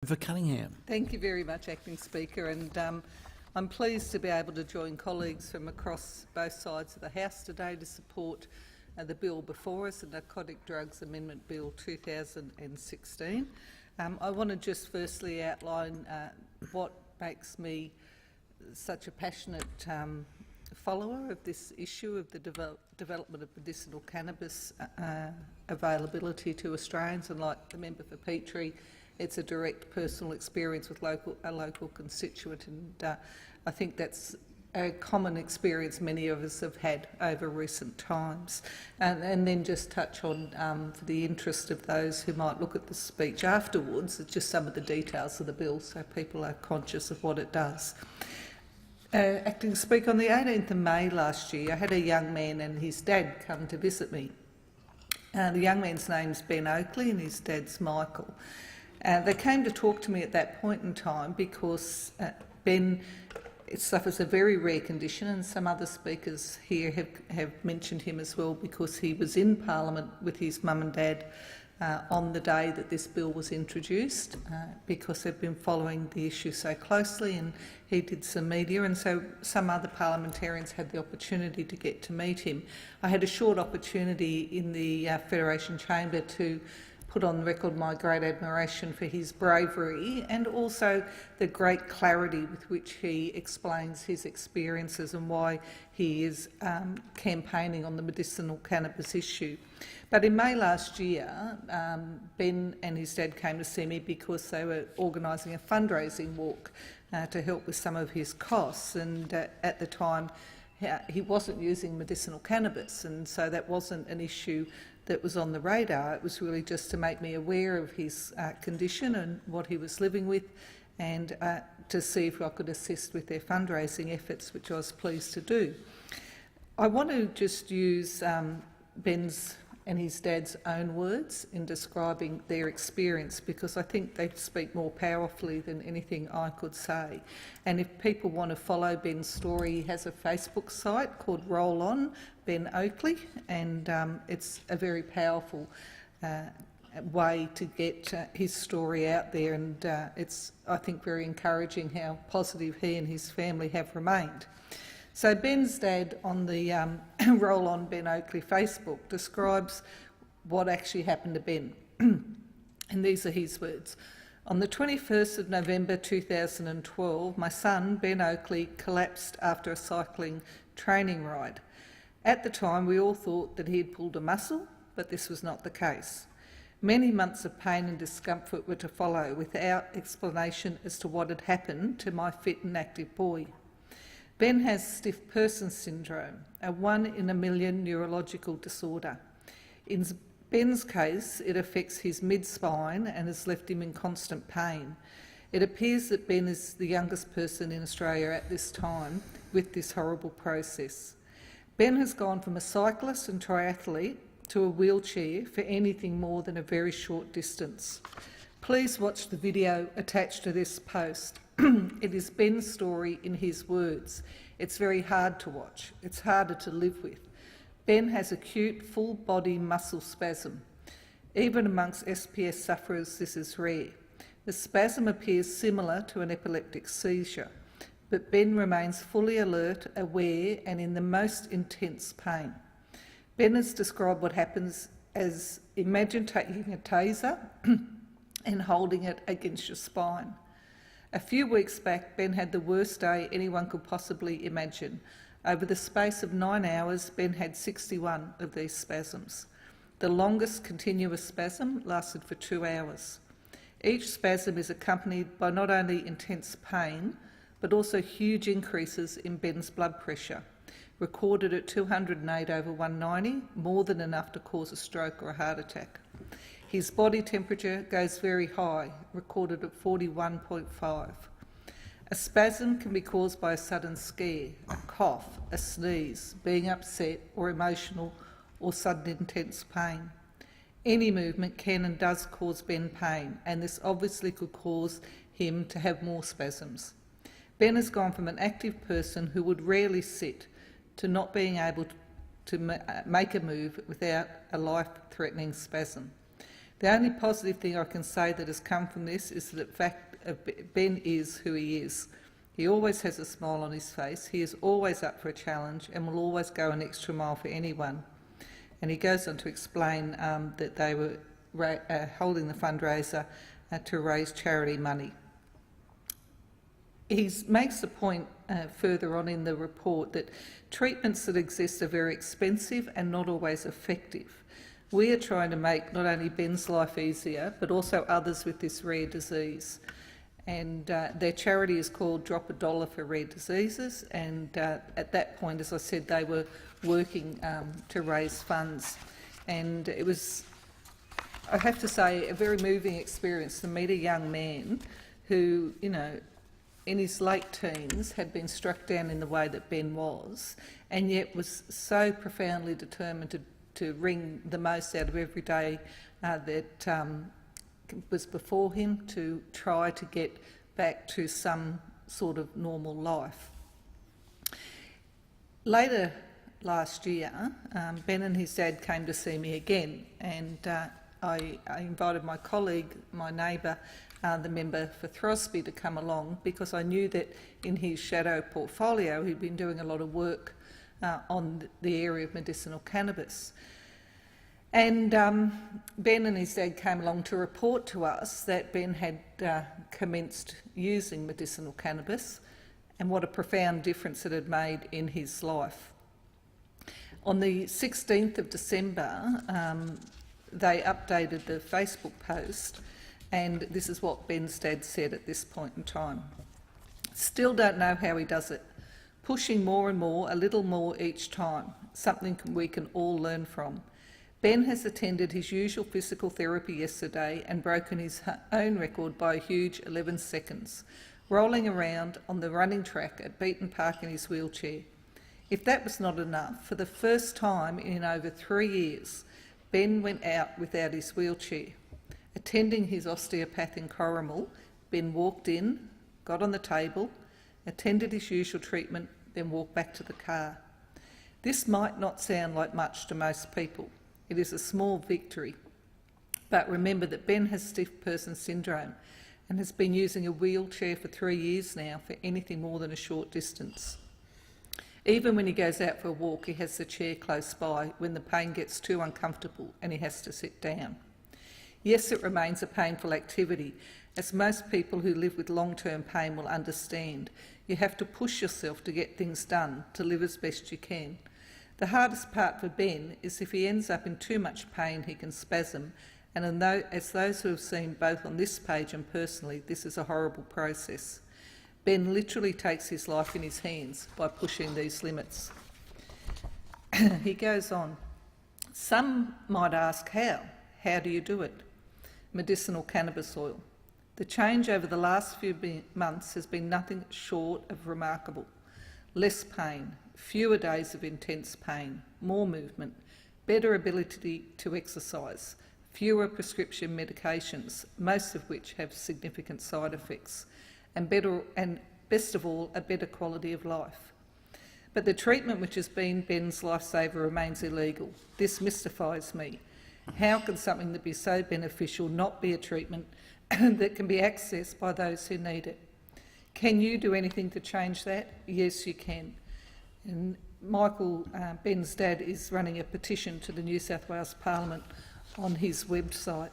for Cunningham. Thank you very much, Acting Speaker, and I'm pleased to be able to join colleagues from across both sides of the House today to support the bill before us, the Narcotic Drugs Amendment Bill 2016. I want to just firstly outline what makes me such a passionate follower of this issue of the development of medicinal cannabis availability to Australians, and like the member for Petrie, it's a direct personal experience with a local constituent, and I think that's a common experience many of us have had over recent times. And then just touch on, for the interest of those who might look at the speech afterwards, just some of the details of the bill so people are conscious of what it does. Acting Speaker, on the 18th of May last year, I had a young man and his dad come to visit me. The young man's name's Ben Oakley and his dad's Michael. They came to talk to me at that point in time because Ben suffers a very rare condition, and some other speakers here have mentioned him as well, because he was in Parliament with his mum and dad on the day that this bill was introduced, because they've been following the issue so closely, and he did some media, and so some other parliamentarians had the opportunity to get to meet him. I had a short opportunity in the Federation Chamber to put on record my great admiration for his bravery and also the great clarity with which he explains his experiences and why he is campaigning on the medicinal cannabis issue. But in May last year, Ben and his dad came to see me because they were organising a fundraising walk to help with some of his costs, and at the time he wasn't using medicinal cannabis, and so that wasn't an issue that was on the radar. It was really just to make me aware of his condition and what he was living with, and to see if I could assist with their fundraising efforts, which I was pleased to do. I want to just use Ben's and his dad's own words in describing their experience, because I think they speak more powerfully than anything I could say. And if people want to follow Ben's story, he has a Facebook site called Roll On Ben Oakley, and it's a very powerful way to get his story out there, and it's, I think, very encouraging how positive he and his family have remained. So Ben's dad on the Roll On Ben Oakley Facebook describes what actually happened to Ben. And these are his words. On the 21st of November 2012, my son, Ben Oakley, collapsed after a cycling training ride. At the time, we all thought that he had pulled a muscle, but this was not the case. Many months of pain and discomfort were to follow without explanation as to what had happened to my fit and active boy. Ben has stiff person syndrome, a 1 in a million neurological disorder. In Ben's case, it affects his mid-spine and has left him in constant pain. It appears that Ben is the youngest person in Australia at this time with this horrible process. Ben has gone from a cyclist and triathlete to a wheelchair for anything more than a very short distance. Please watch the video attached to this post. It is Ben's story in his words. It's very hard to watch. It's harder to live with. Ben has acute full-body muscle spasm. Even amongst SPS sufferers, this is rare. The spasm appears similar to an epileptic seizure, but Ben remains fully alert, aware, and in the most intense pain. Ben has described what happens as: imagine taking a taser and holding it against your spine. A few weeks back, Ben had the worst day anyone could possibly imagine. Over the space of 9 hours, Ben had 61 of these spasms. The longest continuous spasm lasted for 2 hours. Each spasm is accompanied by not only intense pain, but also huge increases in Ben's blood pressure, recorded at 208 over 190, more than enough to cause a stroke or a heart attack. His body temperature goes very high, recorded at 41.5. A spasm can be caused by a sudden scare, a cough, a sneeze, being upset or emotional, or sudden intense pain. Any movement can and does cause Ben pain, and this obviously could cause him to have more spasms. Ben has gone from an active person who would rarely sit to not being able to make a move without a life-threatening spasm. The only positive thing I can say that has come from this is that the fact Ben is who he is. He always has a smile on his face, he is always up for a challenge and will always go an extra mile for anyone. And he goes on to explain that they were holding the fundraiser to raise charity money. He makes the point further on in the report that treatments that exist are very expensive and not always effective. We are trying to make not only Ben's life easier, but also others with this rare disease. And their charity is called Drop a Dollar for Rare Diseases, and at that point, as I said, they were working to raise funds. And it was, I have to say, a very moving experience to meet a young man who, you know, in his late teens had been struck down in the way that Ben was, and yet was so profoundly determined to wring the most out of every day that was before him, to try to get back to some sort of normal life. Later last year, Ben and his dad came to see me again, and I invited my colleague, my neighbour, the member for Throsby, to come along, because I knew that in his shadow portfolio he'd been doing a lot of work on the area of medicinal cannabis. And Ben and his dad came along to report to us that Ben had commenced using medicinal cannabis and what a profound difference it had made in his life. On the 16th of December, they updated the Facebook post, and this is what Ben's dad said at this point in time. Still don't know how he does it. Pushing more and more, a little more each time. Something we can all learn from. Ben has attended his usual physical therapy yesterday and broken his own record by a huge 11 seconds, rolling around on the running track at Beaton Park in his wheelchair. If that was not enough, for the first time in over 3 years, Ben went out without his wheelchair. Attending his osteopath in Corrimal, Ben walked in, got on the table, attended his usual treatment, then walked back to the car. This might not sound like much to most people. It is a small victory. But remember that Ben has stiff person syndrome and has been using a wheelchair for 3 years now for anything more than a short distance. Even when he goes out for a walk, he has the chair close by when the pain gets too uncomfortable and he has to sit down. Yes, it remains a painful activity, as most people who live with long-term pain will understand. You have to push yourself to get things done, to live as best you can. The hardest part for Ben is if he ends up in too much pain, he can spasm, and as those who have seen both on this page and personally, this is a horrible process. Ben literally takes his life in his hands by pushing these limits. He goes on. Some might ask how. How do you do it? Medicinal cannabis oil. The change over the last few months has been nothing short of remarkable. Less pain, fewer days of intense pain, more movement, better ability to exercise, fewer prescription medications, most of which have significant side effects, and best of all, a better quality of life. But the treatment which has been Ben's lifesaver remains illegal. This mystifies me. How can something that be so beneficial not be a treatment that can be accessed by those who need it? Can you do anything to change that? Yes, you can. And Michael, Ben's dad, is running a petition to the New South Wales Parliament on his website.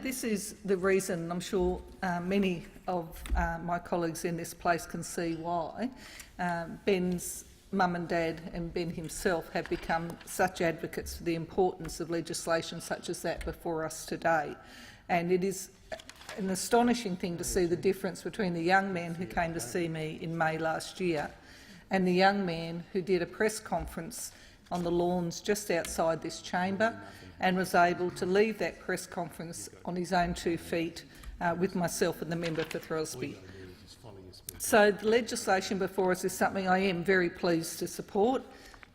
This is the reason, I'm sure many of my colleagues in this place can see why Ben's mum and dad and Ben himself have become such advocates for the importance of legislation such as that before us today. And it is an astonishing thing to see the difference between the young man who came to see me in May last year and the young man who did a press conference on the lawns just outside this chamber and was able to leave that press conference on his own 2 feet with myself and the member for Throsby. So the legislation before us is something I am very pleased to support,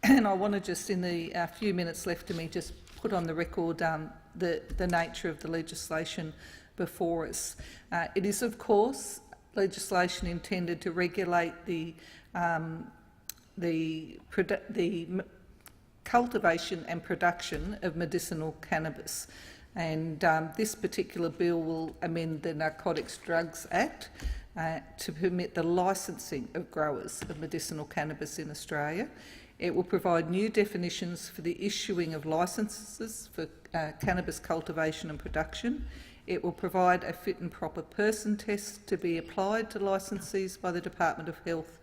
and I want to just, in the few minutes left to me, just put on the record the nature of the legislation before us. It is, of course, legislation intended to regulate the cultivation and production of medicinal cannabis. And this particular bill will amend the Narcotics Drugs Act to permit the licensing of growers of medicinal cannabis in Australia. It will provide new definitions for the issuing of licences for cannabis cultivation and production. It will provide a fit and proper person test to be applied to licensees by the Department of Health,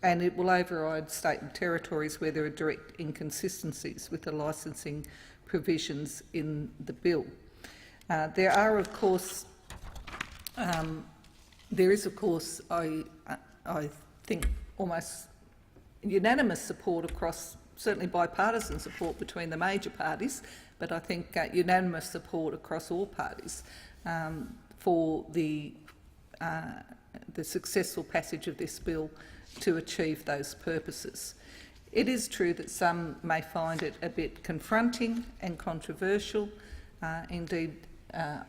and it will override state and territories where there are direct inconsistencies with the licensing provisions in the bill. There is, of course, I think, almost unanimous support across, certainly bipartisan support between the major parties, but I think unanimous support across all parties for the successful passage of this bill to achieve those purposes. It is true that some may find it a bit confronting and controversial. Indeed,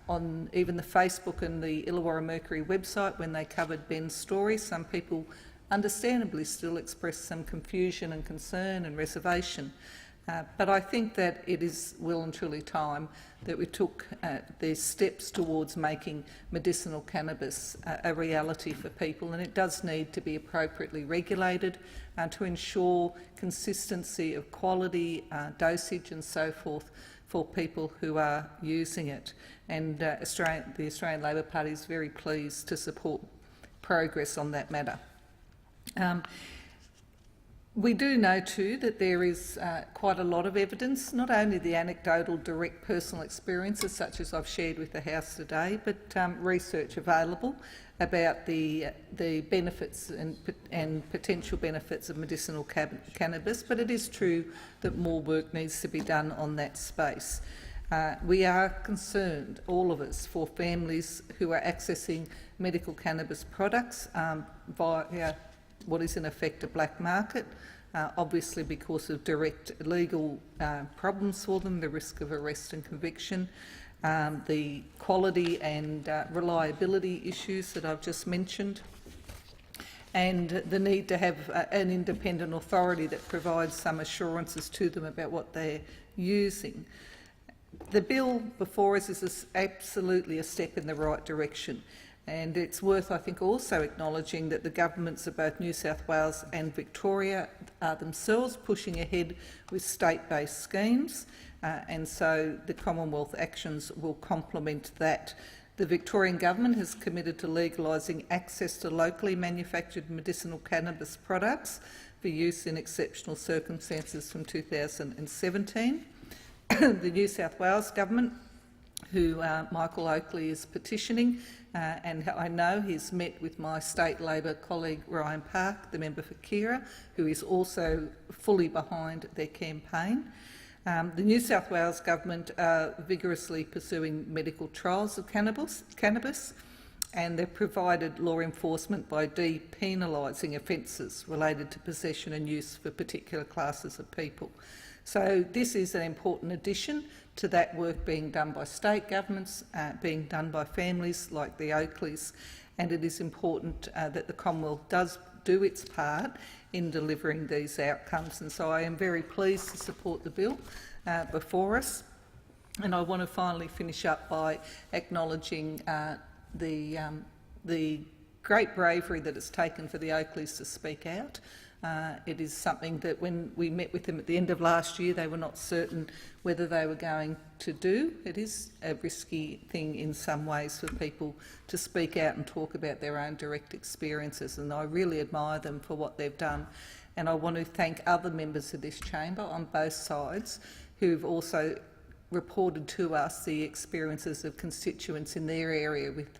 on even the Facebook and the Illawarra Mercury website, when they covered Ben's story, some people understandably still expressed some confusion and concern and reservation. But I think that it is well and truly time that we took these steps towards making medicinal cannabis a reality for people, and it does need to be appropriately regulated to ensure consistency of quality, dosage and so forth for people who are using it. And the Australian Labor Party is very pleased to support progress on that matter. We do know too that there is quite a lot of evidence, not only the anecdotal direct personal experiences such as I've shared with the House today, but research available about the benefits and potential benefits of medicinal cannabis, but it is true that more work needs to be done on that space. We are concerned, all of us, for families who are accessing medical cannabis products via what is in effect a black market, obviously because of direct legal problems for them, the risk of arrest and conviction, the quality and reliability issues that I've just mentioned, and the need to have an independent authority that provides some assurances to them about what they're using. The bill before us is absolutely a step in the right direction. And it's worth, I think, also acknowledging that the governments of both New South Wales and Victoria are themselves pushing ahead with state-based schemes, and so the Commonwealth actions will complement that. The Victorian Government has committed to legalising access to locally manufactured medicinal cannabis products for use in exceptional circumstances from 2017. The New South Wales Government, who Michael Oakley is petitioning, and I know he's met with my state Labor colleague Ryan Park, the member for Keira, who is also fully behind their campaign. The New South Wales Government are vigorously pursuing medical trials of cannabis, and they've provided law enforcement by depenalising offences related to possession and use for particular classes of people. So this is an important addition to that work being done by state governments, being done by families like the Oakleys, and it is important that the Commonwealth does do its part in delivering these outcomes. And so I am very pleased to support the bill before us. And I want to finally finish up by acknowledging the great bravery that it's taken for the Oakleys to speak out. It is something that when we met with them at the end of last year, they were not certain whether they were going to do. It is a risky thing in some ways for people to speak out and talk about their own direct experiences, and I really admire them for what they've done. And I want to thank other members of this chamber on both sides who've also reported to us the experiences of constituents in their area with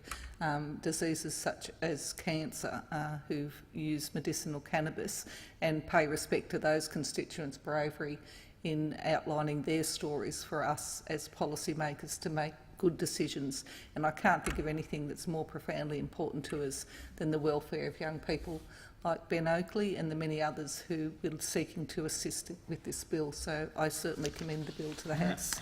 diseases such as cancer who've used medicinal cannabis, and pay respect to those constituents' bravery in outlining their stories for us as policymakers to make good decisions. And I can't think of anything that's more profoundly important to us than the welfare of young people like Ben Oakley and the many others who are seeking to assist with this bill. So I certainly commend the bill to the House.